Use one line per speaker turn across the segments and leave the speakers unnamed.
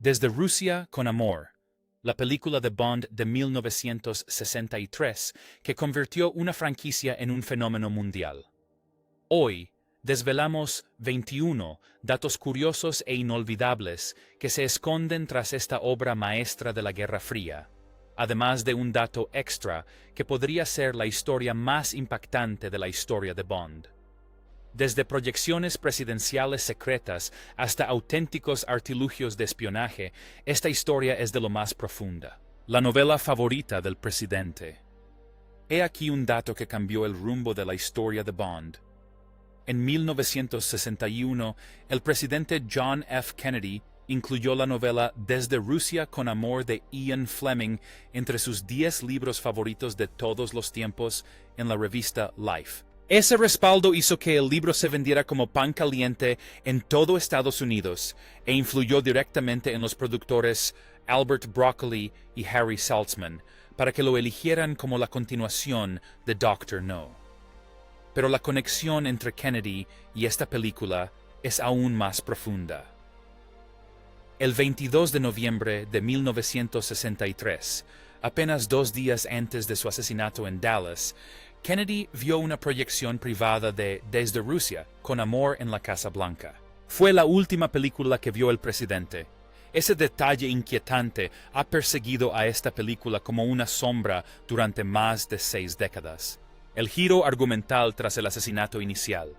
Desde Rusia con Amor, la película de Bond de 1963 que convirtió una franquicia en un fenómeno mundial. Hoy, desvelamos 21 datos curiosos e inolvidables que se esconden tras esta obra maestra de la Guerra Fría, además de un dato extra que podría ser la historia más impactante de la historia de Bond. Desde proyecciones presidenciales secretas hasta auténticos artilugios de espionaje, esta historia es de lo más profunda. La novela favorita del presidente. He aquí un dato que cambió el rumbo de la historia de Bond. En 1961, el presidente John F. Kennedy incluyó la novela Desde Rusia con Amor de Ian Fleming entre sus 10 libros favoritos de todos los tiempos en la revista Life. Ese respaldo hizo que el libro se vendiera como pan caliente en todo Estados Unidos e influyó directamente en los productores Albert Broccoli y Harry Saltzman para que lo eligieran como la continuación de Dr. No. Pero la conexión entre Kennedy y esta película es aún más profunda. El 22 de noviembre de 1963, apenas 2 días antes de su asesinato en Dallas, Kennedy vio una proyección privada de Desde Rusia con Amor en la Casa Blanca. Fue la última película que vio el presidente. Ese detalle inquietante ha perseguido a esta película como una sombra durante más de 6 décadas. El giro argumental tras el asesinato inicial.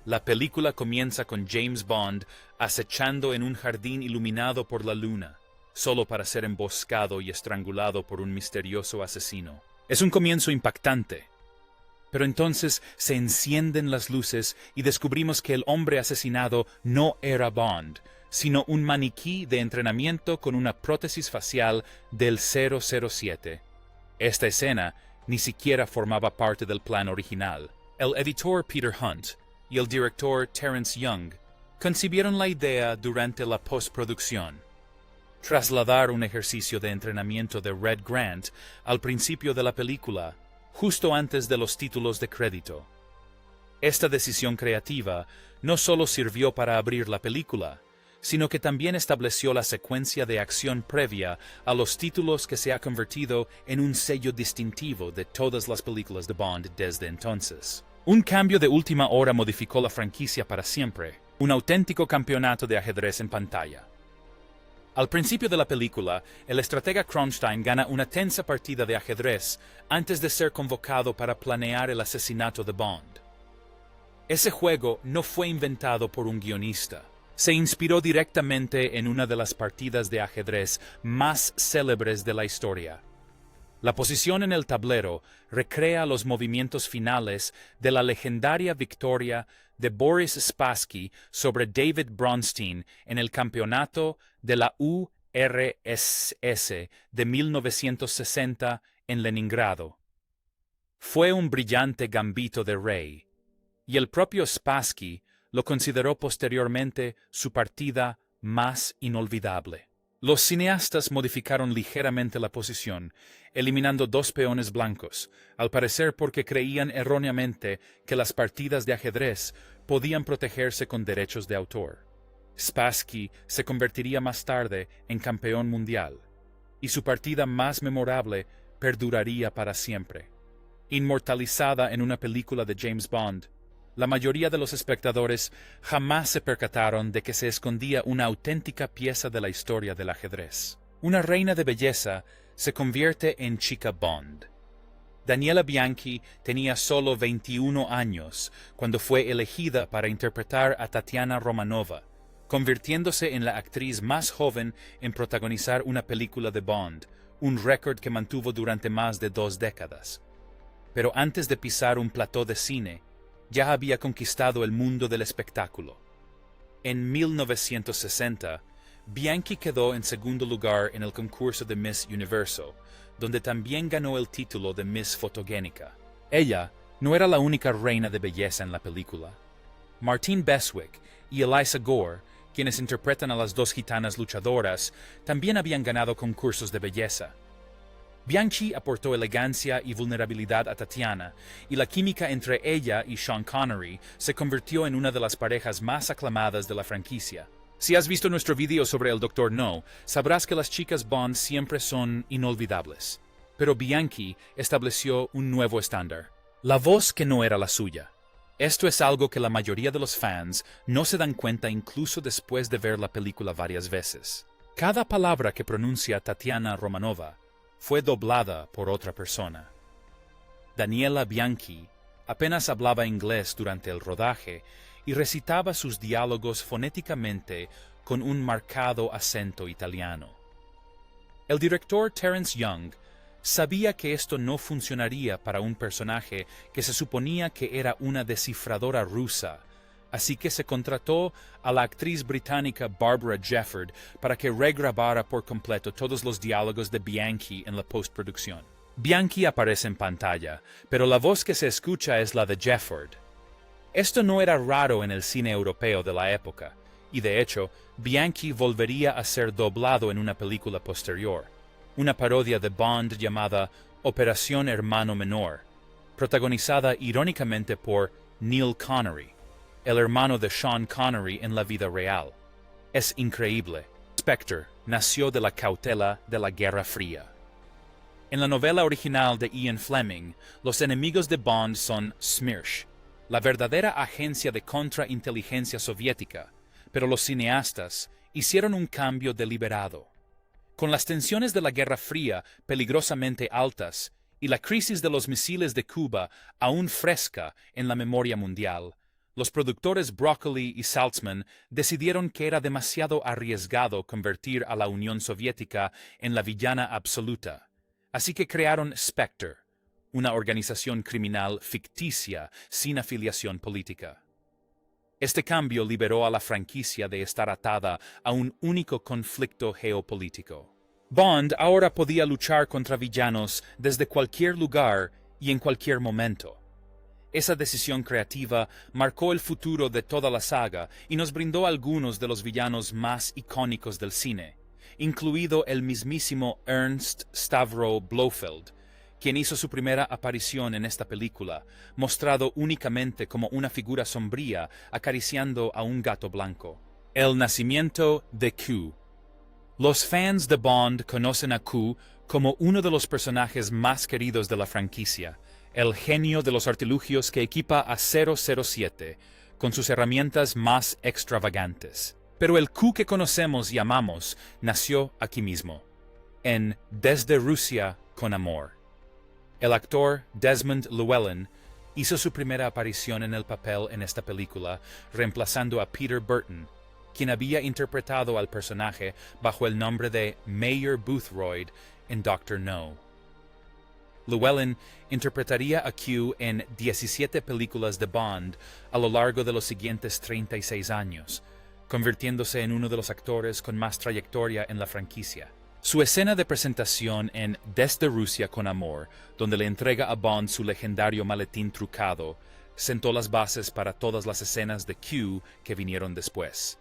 La película comienza con James Bond acechando en un jardín iluminado por la luna, solo para ser emboscado y estrangulado por un misterioso asesino. Es un comienzo impactante. Pero entonces se encienden las luces y descubrimos que el hombre asesinado no era Bond, sino un maniquí de entrenamiento con una prótesis facial del 007. Esta escena ni siquiera formaba parte del plan original. El editor Peter Hunt y el director Terence Young concibieron la idea durante la postproducción. Trasladar un ejercicio de entrenamiento de Red Grant al principio de la película, justo antes de los títulos de crédito. Esta decisión creativa no solo sirvió para abrir la película, sino que también estableció la secuencia de acción previa a los títulos que se ha convertido en un sello distintivo de todas las películas de Bond desde entonces. Un cambio de última hora modificó la franquicia para siempre, un auténtico campeonato de ajedrez en pantalla. Al principio de la película, el estratega Kronstein gana una tensa partida de ajedrez antes de ser convocado para planear el asesinato de Bond. Ese juego no fue inventado por un guionista. Se inspiró directamente en una de las partidas de ajedrez más célebres de la historia. La posición en el tablero recrea los movimientos finales de la legendaria victoria de Boris Spassky sobre David Bronstein en el campeonato de la URSS de 1960 en Leningrado. Fue un brillante gambito de rey, y el propio Spassky lo consideró posteriormente su partida más inolvidable. Los cineastas modificaron ligeramente la posición, eliminando 2 peones blancos, al parecer porque creían erróneamente que las partidas de ajedrez podían protegerse con derechos de autor. Spassky se convertiría más tarde en campeón mundial, y su partida más memorable perduraría para siempre. Inmortalizada en una película de James Bond, la mayoría de los espectadores jamás se percataron de que se escondía una auténtica pieza de la historia del ajedrez. Una reina de belleza se convierte en chica Bond. Daniela Bianchi tenía solo 21 años cuando fue elegida para interpretar a Tatiana Romanova, convirtiéndose en la actriz más joven en protagonizar una película de Bond, un récord que mantuvo durante más de 2 décadas. Pero antes de pisar un plató de cine, ya había conquistado el mundo del espectáculo. En 1960, Bianchi quedó en segundo lugar en el concurso de Miss Universo, donde también ganó el título de Miss Fotogénica. Ella no era la única reina de belleza en la película. Martine Beswick y Eliza Gore, quienes interpretan a las 2 gitanas luchadoras, también habían ganado concursos de belleza. Bianchi aportó elegancia y vulnerabilidad a Tatiana, y la química entre ella y Sean Connery se convirtió en una de las parejas más aclamadas de la franquicia. Si has visto nuestro video sobre el Dr. No, sabrás que las chicas Bond siempre son inolvidables. Pero Bianchi estableció un nuevo estándar. La voz que no era la suya. Esto es algo que la mayoría de los fans no se dan cuenta incluso después de ver la película varias veces. Cada palabra que pronuncia Tatiana Romanova fue doblada por otra persona. Daniela Bianchi apenas hablaba inglés durante el rodaje y recitaba sus diálogos fonéticamente con un marcado acento italiano. El director Terence Young sabía que esto no funcionaría para un personaje que se suponía que era una descifradora rusa, así que se contrató a la actriz británica Barbara Jefford para que regrabara por completo todos los diálogos de Bianchi en la postproducción. Bianchi aparece en pantalla, pero la voz que se escucha es la de Jefford. Esto no era raro en el cine europeo de la época, y de hecho, Bianchi volvería a ser doblado en una película posterior, una parodia de Bond llamada Operación Hermano Menor, protagonizada irónicamente por Neil Connery, el hermano de Sean Connery en la vida real. Es increíble. Spectre nació de la cautela de la Guerra Fría. En la novela original de Ian Fleming, los enemigos de Bond son SMERSH, la verdadera agencia de contrainteligencia soviética, pero los cineastas hicieron un cambio deliberado. Con las tensiones de la Guerra Fría peligrosamente altas y la crisis de los misiles de Cuba aún fresca en la memoria mundial, los productores Broccoli y Saltzman decidieron que era demasiado arriesgado convertir a la Unión Soviética en la villana absoluta, así que crearon Spectre, una organización criminal ficticia sin afiliación política. Este cambio liberó a la franquicia de estar atada a un único conflicto geopolítico. Bond ahora podía luchar contra villanos desde cualquier lugar y en cualquier momento. Esa decisión creativa marcó el futuro de toda la saga y nos brindó algunos de los villanos más icónicos del cine, incluido el mismísimo Ernst Stavro Blofeld, quien hizo su primera aparición en esta película, mostrado únicamente como una figura sombría acariciando a un gato blanco. El nacimiento de Q. Los fans de Bond conocen a Q como uno de los personajes más queridos de la franquicia, el genio de los artilugios que equipa a 007, con sus herramientas más extravagantes. Pero el Q que conocemos y amamos nació aquí mismo, en Desde Rusia con Amor. El actor Desmond Llewellyn hizo su primera aparición en el papel en esta película, reemplazando a Peter Burton, quien había interpretado al personaje bajo el nombre de Mayor Boothroyd en Dr. No. Llewellyn interpretaría a Q en 17 películas de Bond a lo largo de los siguientes 36 años, convirtiéndose en uno de los actores con más trayectoria en la franquicia. Su escena de presentación en Desde Rusia con Amor, donde le entrega a Bond su legendario maletín trucado, sentó las bases para todas las escenas de Q que vinieron después.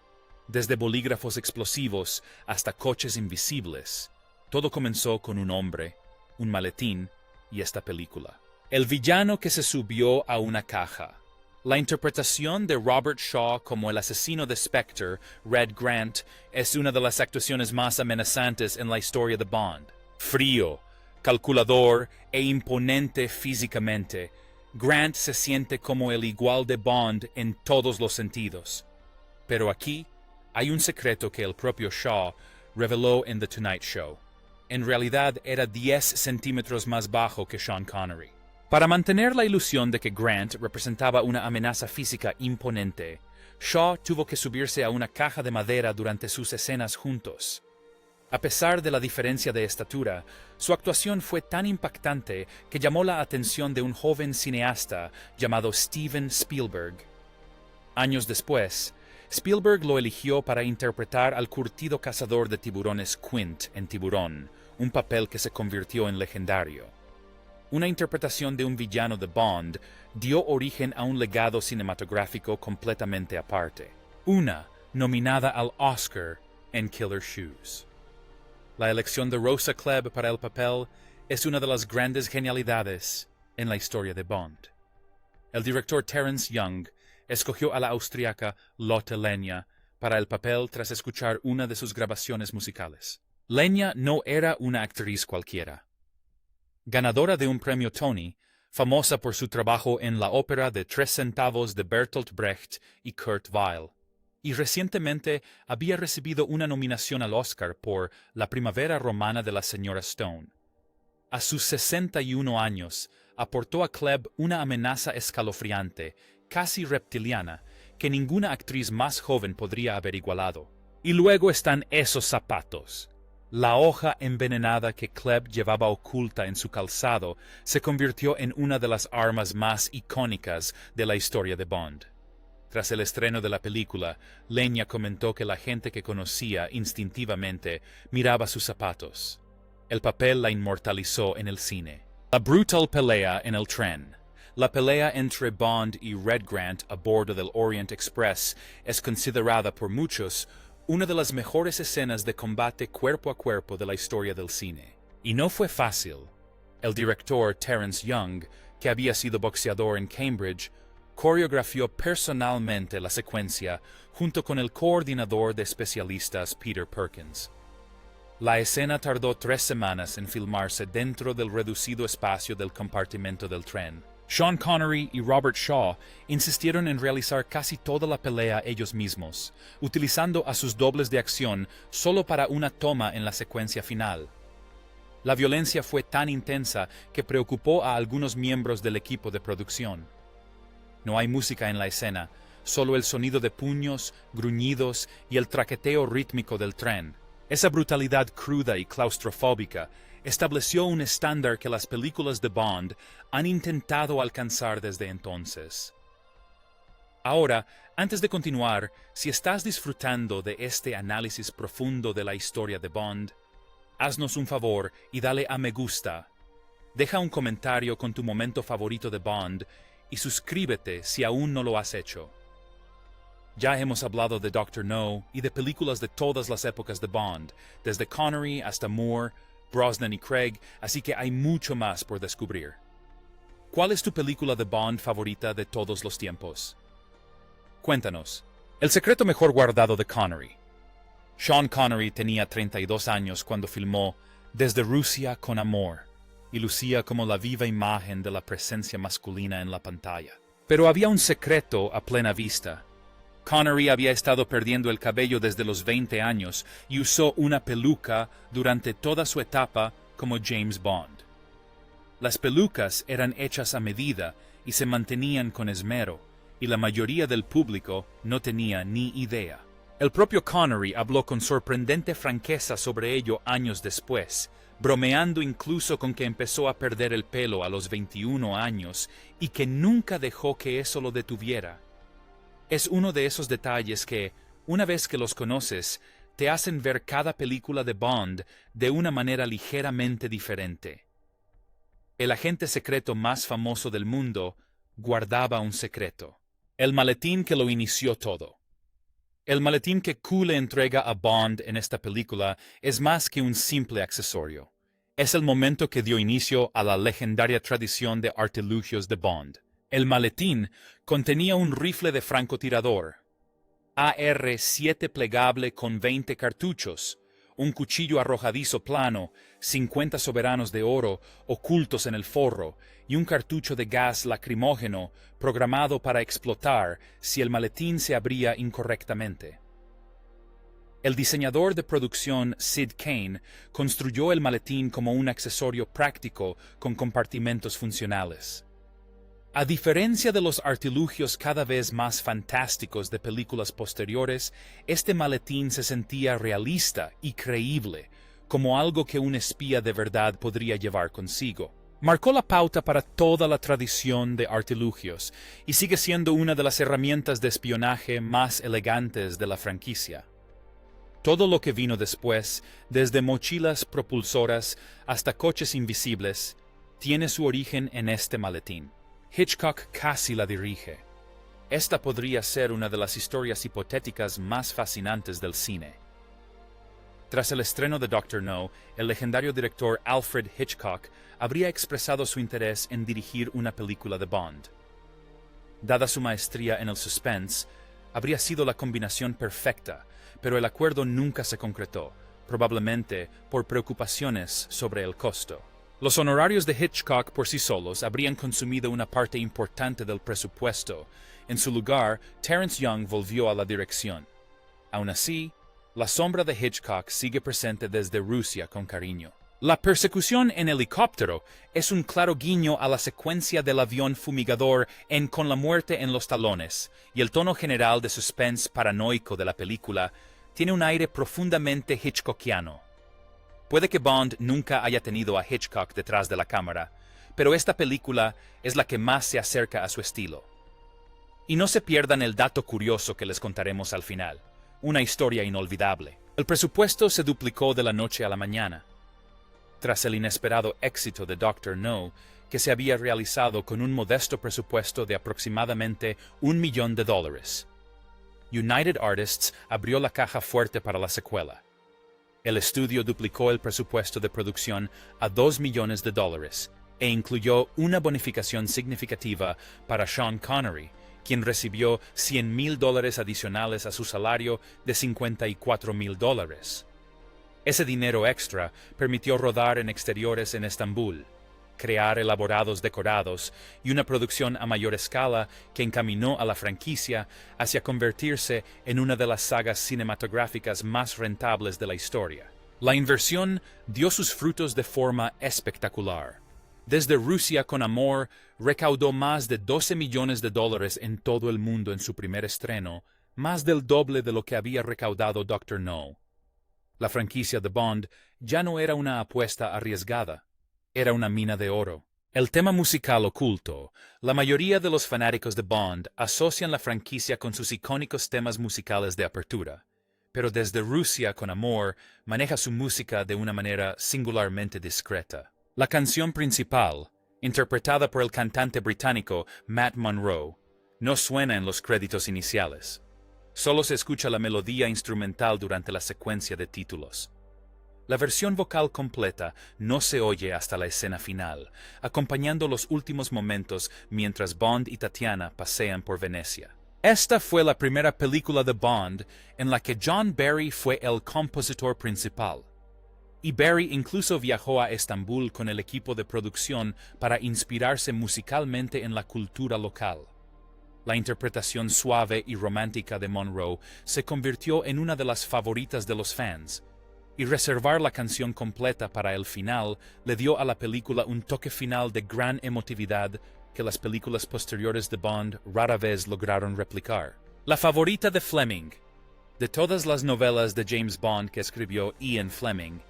Desde bolígrafos explosivos hasta coches invisibles, todo comenzó con un hombre, un maletín y esta película. El villano que se subió a una caja. La interpretación de Robert Shaw como el asesino de Spectre, Red Grant, es una de las actuaciones más amenazantes en la historia de Bond. Frío, calculador e imponente físicamente, Grant se siente como el igual de Bond en todos los sentidos. Pero aquí hay un secreto que el propio Shaw reveló en The Tonight Show. En realidad era 10 centímetros más bajo que Sean Connery. Para mantener la ilusión de que Grant representaba una amenaza física imponente, Shaw tuvo que subirse a una caja de madera durante sus escenas juntos. A pesar de la diferencia de estatura, su actuación fue tan impactante que llamó la atención de un joven cineasta llamado Steven Spielberg. Años después, Spielberg lo eligió para interpretar al curtido cazador de tiburones Quint en Tiburón, un papel que se convirtió en legendario. Una interpretación de un villano de Bond dio origen a un legado cinematográfico completamente aparte. Una nominada al Oscar en Killer Shoes. La elección de Rosa Klebb para el papel es una de las grandes genialidades en la historia de Bond. El director Terence Young escogió a la austriaca Lotte Lenya para el papel tras escuchar una de sus grabaciones musicales. Lenya no era una actriz cualquiera. Ganadora de un premio Tony, famosa por su trabajo en la ópera de Tres centavos de Bertolt Brecht y Kurt Weill, y recientemente había recibido una nominación al Oscar por La primavera romana de la señora Stone. A sus 61 años, aportó a Klebb una amenaza escalofriante, casi reptiliana, que ninguna actriz más joven podría haber igualado. Y luego están esos zapatos. La hoja envenenada que Klebb llevaba oculta en su calzado se convirtió en una de las armas más icónicas de la historia de Bond. Tras el estreno de la película, Lenya comentó que la gente que conocía instintivamente miraba sus zapatos. El papel la inmortalizó en el cine. La brutal pelea en el tren. La pelea entre Bond y Red Grant a bordo del Orient Express es considerada por muchos una de las mejores escenas de combate cuerpo a cuerpo de la historia del cine. Y no fue fácil. El director Terence Young, que había sido boxeador en Cambridge, coreografió personalmente la secuencia junto con el coordinador de especialistas Peter Perkins. La escena tardó 3 semanas en filmarse dentro del reducido espacio del compartimento del tren. Sean Connery y Robert Shaw insistieron en realizar casi toda la pelea ellos mismos, utilizando a sus dobles de acción solo para una toma en la secuencia final. La violencia fue tan intensa que preocupó a algunos miembros del equipo de producción. No hay música en la escena, solo el sonido de puños, gruñidos y el traqueteo rítmico del tren. Esa brutalidad cruda y claustrofóbica estableció un estándar que las películas de Bond han intentado alcanzar desde entonces. Ahora, antes de continuar, si estás disfrutando de este análisis profundo de la historia de Bond, haznos un favor y dale a me gusta. Deja un comentario con tu momento favorito de Bond y suscríbete si aún no lo has hecho. Ya hemos hablado de Dr. No y de películas de todas las épocas de Bond, desde Connery hasta Moore, Brosnan y Craig, así que hay mucho más por descubrir. ¿Cuál es tu película de Bond favorita de todos los tiempos? Cuéntanos. El secreto mejor guardado de Connery. Sean Connery tenía 32 años cuando filmó Desde Rusia con Amor, y lucía como la viva imagen de la presencia masculina en la pantalla. Pero había un secreto a plena vista. Connery había estado perdiendo el cabello desde los 20 años y usó una peluca durante toda su etapa como James Bond. Las pelucas eran hechas a medida y se mantenían con esmero, y la mayoría del público no tenía ni idea. El propio Connery habló con sorprendente franqueza sobre ello años después, bromeando incluso con que empezó a perder el pelo a los 21 años y que nunca dejó que eso lo detuviera. Es uno de esos detalles que, una vez que los conoces, te hacen ver cada película de Bond de una manera ligeramente diferente. El agente secreto más famoso del mundo guardaba un secreto. El maletín que lo inició todo. El maletín que Q le entrega a Bond en esta película es más que un simple accesorio. Es el momento que dio inicio a la legendaria tradición de artilugios de Bond. El maletín contenía un rifle de francotirador, AR-7 plegable con 20 cartuchos, un cuchillo arrojadizo plano, 50 soberanos de oro ocultos en el forro y un cartucho de gas lacrimógeno programado para explotar si el maletín se abría incorrectamente. El diseñador de producción Sid Kane construyó el maletín como un accesorio práctico con compartimentos funcionales. A diferencia de los artilugios cada vez más fantásticos de películas posteriores, este maletín se sentía realista y creíble, como algo que un espía de verdad podría llevar consigo. Marcó la pauta para toda la tradición de artilugios y sigue siendo una de las herramientas de espionaje más elegantes de la franquicia. Todo lo que vino después, desde mochilas propulsoras hasta coches invisibles, tiene su origen en este maletín. Hitchcock casi la dirige. Esta podría ser una de las historias hipotéticas más fascinantes del cine. Tras el estreno de Dr. No, el legendario director Alfred Hitchcock habría expresado su interés en dirigir una película de Bond. Dada su maestría en el suspense, habría sido la combinación perfecta, pero el acuerdo nunca se concretó, probablemente por preocupaciones sobre el costo. Los honorarios de Hitchcock por sí solos habrían consumido una parte importante del presupuesto. En su lugar, Terence Young volvió a la dirección. Aún así, la sombra de Hitchcock sigue presente desde Rusia con cariño. La persecución en helicóptero es un claro guiño a la secuencia del avión fumigador en Con la muerte en los talones, y el tono general de suspense paranoico de la película tiene un aire profundamente hitchcockiano. Puede que Bond nunca haya tenido a Hitchcock detrás de la cámara, pero esta película es la que más se acerca a su estilo. Y no se pierdan el dato curioso que les contaremos al final, una historia inolvidable. El presupuesto se duplicó de la noche a la mañana. Tras el inesperado éxito de Dr. No, que se había realizado con un modesto presupuesto de aproximadamente $1.000.000. United Artists abrió la caja fuerte para la secuela. El estudio duplicó el presupuesto de producción a $2 millones e incluyó una bonificación significativa para Sean Connery, quien recibió $100.000 adicionales a su salario de $54.000. Ese dinero extra permitió rodar en exteriores en Estambul, crear elaborados decorados y una producción a mayor escala que encaminó a la franquicia hacia convertirse en una de las sagas cinematográficas más rentables de la historia. La inversión dio sus frutos de forma espectacular. Desde Rusia con Amor recaudó más de $12 millones en todo el mundo en su primer estreno, más del doble de lo que había recaudado Dr. No. La franquicia de Bond ya no era una apuesta arriesgada, era una mina de oro. El tema musical oculto. La mayoría de los fanáticos de Bond asocian la franquicia con sus icónicos temas musicales de apertura, pero desde Rusia con Amor maneja su música de una manera singularmente discreta. La canción principal, interpretada por el cantante británico Matt Monro, no suena en los créditos iniciales. Solo se escucha la melodía instrumental durante la secuencia de títulos. La versión vocal completa no se oye hasta la escena final, acompañando los últimos momentos mientras Bond y Tatiana pasean por Venecia. Esta fue la primera película de Bond en la que John Barry fue el compositor principal. Y Barry incluso viajó a Estambul con el equipo de producción para inspirarse musicalmente en la cultura local. La interpretación suave y romántica de Monroe se convirtió en una de las favoritas de los fans, y reservar la canción completa para el final le dio a la película un toque final de gran emotividad que las películas posteriores de Bond rara vez lograron replicar. La favorita de Fleming. De todas las novelas de James Bond que escribió Ian Fleming,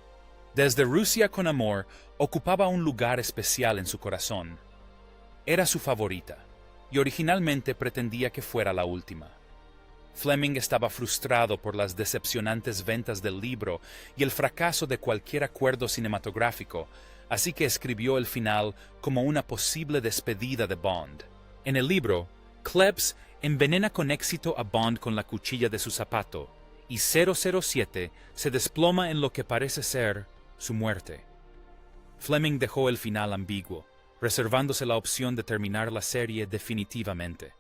Desde Rusia con Amor ocupaba un lugar especial en su corazón. Era su favorita, y originalmente pretendía que fuera la última. Fleming estaba frustrado por las decepcionantes ventas del libro y el fracaso de cualquier acuerdo cinematográfico, así que escribió el final como una posible despedida de Bond. En el libro, Klebs envenena con éxito a Bond con la cuchilla de su zapato, y 007 se desploma en lo que parece ser su muerte. Fleming dejó el final ambiguo, reservándose la opción de terminar la serie definitivamente.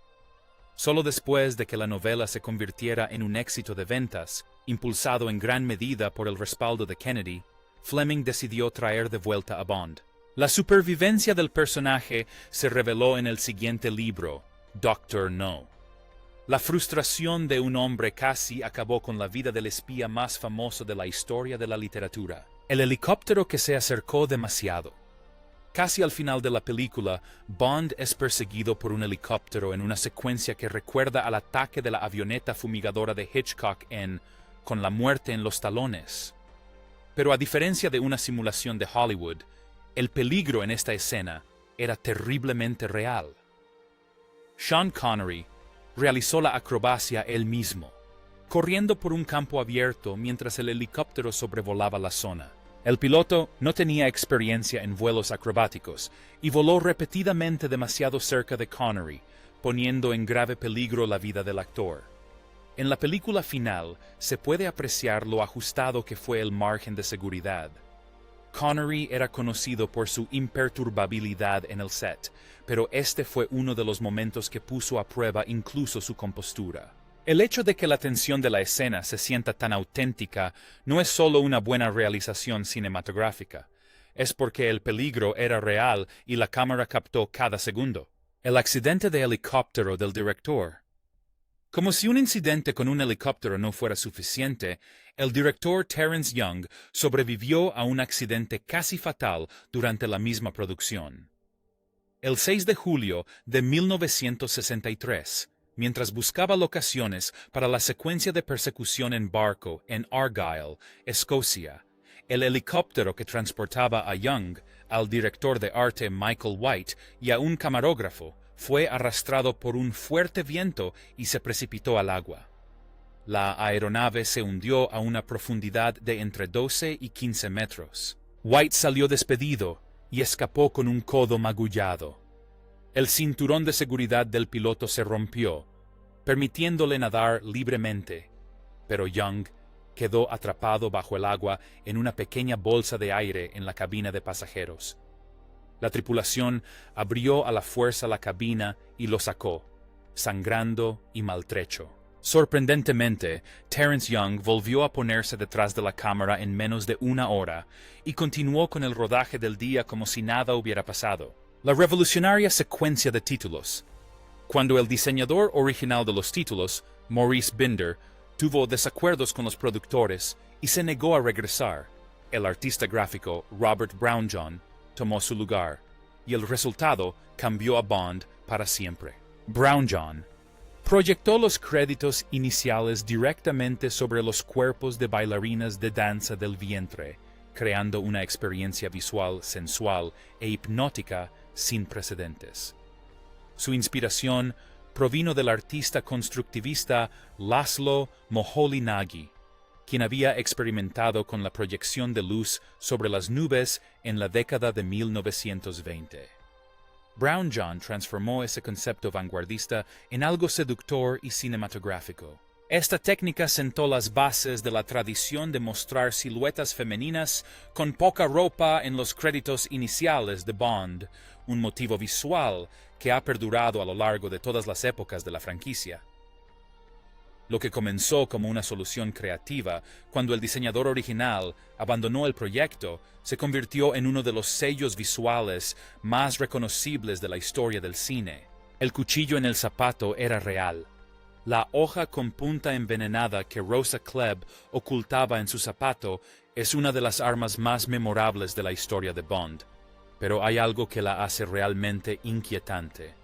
Solo después de que la novela se convirtiera en un éxito de ventas, impulsado en gran medida por el respaldo de Kennedy, Fleming decidió traer de vuelta a Bond. La supervivencia del personaje se reveló en el siguiente libro, Dr. No. La frustración de un hombre casi acabó con la vida del espía más famoso de la historia de la literatura. El helicóptero que se acercó demasiado. Casi al final de la película, Bond es perseguido por un helicóptero en una secuencia que recuerda al ataque de la avioneta fumigadora de Hitchcock en Con la muerte en los talones. Pero a diferencia de una simulación de Hollywood, el peligro en esta escena era terriblemente real. Sean Connery realizó la acrobacia él mismo, corriendo por un campo abierto mientras el helicóptero sobrevolaba la zona. El piloto no tenía experiencia en vuelos acrobáticos y voló repetidamente demasiado cerca de Connery, poniendo en grave peligro la vida del actor. En la película final se puede apreciar lo ajustado que fue el margen de seguridad. Connery era conocido por su imperturbabilidad en el set, pero este fue uno de los momentos que puso a prueba incluso su compostura. El hecho de que la tensión de la escena se sienta tan auténtica no es solo una buena realización cinematográfica, es porque el peligro era real y la cámara captó cada segundo. El accidente de helicóptero del director. Como si un incidente con un helicóptero no fuera suficiente, el director Terence Young sobrevivió a un accidente casi fatal durante la misma producción. El 6 de julio de 1963, mientras buscaba locaciones para la secuencia de persecución en barco en Argyll, Escocia, el helicóptero que transportaba a Young, al director de arte Michael White y a un camarógrafo, fue arrastrado por un fuerte viento y se precipitó al agua. La aeronave se hundió a una profundidad de entre 12 y 15 metros. White salió despedido y escapó con un codo magullado. El cinturón de seguridad del piloto se rompió, permitiéndole nadar libremente, pero Young quedó atrapado bajo el agua en una pequeña bolsa de aire en la cabina de pasajeros. La tripulación abrió a la fuerza la cabina y lo sacó, sangrando y maltrecho. Sorprendentemente, Terence Young volvió a ponerse detrás de la cámara en menos de una hora y continuó con el rodaje del día como si nada hubiera pasado. La revolucionaria secuencia de títulos. Cuando el diseñador original de los títulos, Maurice Binder, tuvo desacuerdos con los productores y se negó a regresar, el artista gráfico Robert Brownjohn tomó su lugar, y el resultado cambió a Bond para siempre. Brownjohn proyectó los créditos iniciales directamente sobre los cuerpos de bailarinas de danza del vientre, creando una experiencia visual sensual e hipnótica sin precedentes. Su inspiración provino del artista constructivista Laszlo Moholy-Nagy, quien había experimentado con la proyección de luz sobre las nubes en la década de 1920. Brownjohn transformó ese concepto vanguardista en algo seductor y cinematográfico. Esta técnica sentó las bases de la tradición de mostrar siluetas femeninas con poca ropa en los créditos iniciales de Bond, un motivo visual que ha perdurado a lo largo de todas las épocas de la franquicia. Lo que comenzó como una solución creativa, cuando el diseñador original abandonó el proyecto, se convirtió en uno de los sellos visuales más reconocibles de la historia del cine. El cuchillo en el zapato era real. La hoja con punta envenenada que Rosa Klebb ocultaba en su zapato es una de las armas más memorables de la historia de Bond, pero hay algo que la hace realmente inquietante.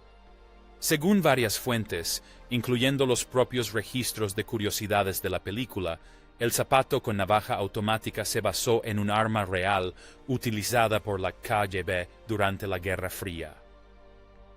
Según varias fuentes, incluyendo los propios registros de curiosidades de la película, el zapato con navaja automática se basó en un arma real utilizada por la KGB durante la Guerra Fría.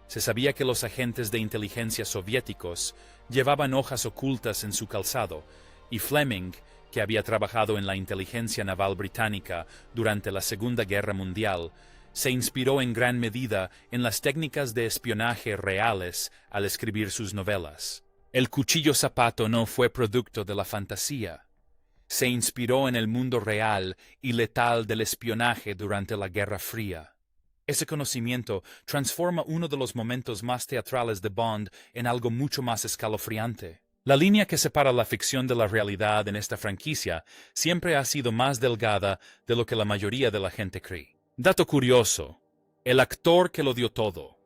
Se sabía que los agentes de inteligencia soviéticos llevaban hojas ocultas en su calzado, y Fleming, que había trabajado en la inteligencia naval británica durante la Segunda Guerra Mundial, se inspiró en gran medida en las técnicas de espionaje reales al escribir sus novelas. El cuchillo zapato no fue producto de la fantasía. Se inspiró en el mundo real y letal del espionaje durante la Guerra Fría. Ese conocimiento transforma uno de los momentos más teatrales de Bond en algo mucho más escalofriante. La línea que separa la ficción de la realidad en esta franquicia siempre ha sido más delgada de lo que la mayoría de la gente cree. Dato curioso. El actor que lo dio todo.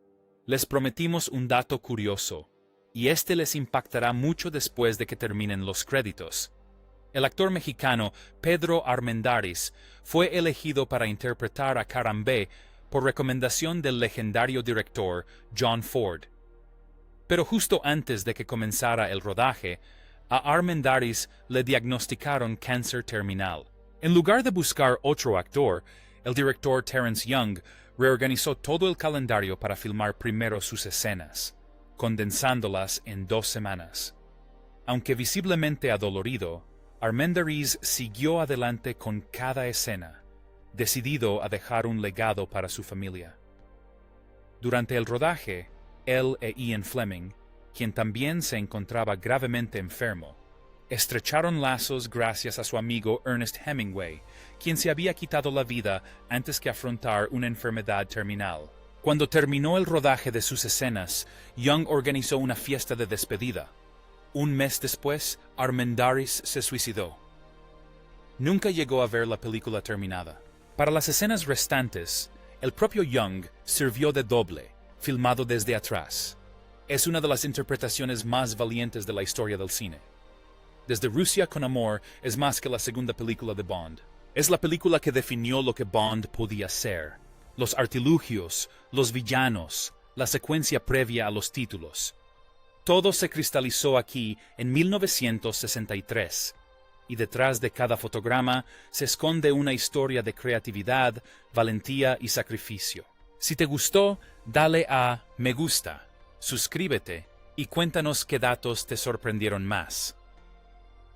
Les prometimos un dato curioso, y este les impactará mucho después de que terminen los créditos. El actor mexicano Pedro Armendáriz fue elegido para interpretar a Carambé por recomendación del legendario director John Ford. Pero justo antes de que comenzara el rodaje, a Armendáriz le diagnosticaron cáncer terminal. En lugar de buscar otro actor, el director Terence Young reorganizó todo el calendario para filmar primero sus escenas, condensándolas en 2 semanas. Aunque visiblemente adolorido, Armendáriz siguió adelante con cada escena, decidido a dejar un legado para su familia. Durante el rodaje, él e Ian Fleming, quien también se encontraba gravemente enfermo, estrecharon lazos gracias a su amigo Ernest Hemingway, quien se había quitado la vida antes que afrontar una enfermedad terminal. Cuando terminó el rodaje de sus escenas, Young organizó una fiesta de despedida. Un mes después, Armendáriz se suicidó. Nunca llegó a ver la película terminada. Para las escenas restantes, el propio Young sirvió de doble, filmado desde atrás. Es una de las interpretaciones más valientes de la historia del cine. Desde Rusia con Amor es más que la segunda película de Bond. Es la película que definió lo que Bond podía ser. Los artilugios, los villanos, la secuencia previa a los títulos. Todo se cristalizó aquí en 1963, y detrás de cada fotograma se esconde una historia de creatividad, valentía y sacrificio. Si te gustó, dale a me gusta, suscríbete y cuéntanos qué datos te sorprendieron más.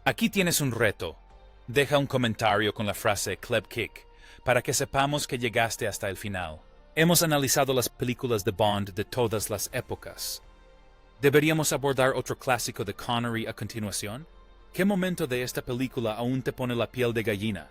Aquí tienes un reto. Deja un comentario con la frase Club Kick para que sepamos que llegaste hasta el final. Hemos analizado las películas de Bond de todas las épocas. ¿Deberíamos abordar otro clásico de Connery a continuación? ¿Qué momento de esta película aún te pone la piel de gallina?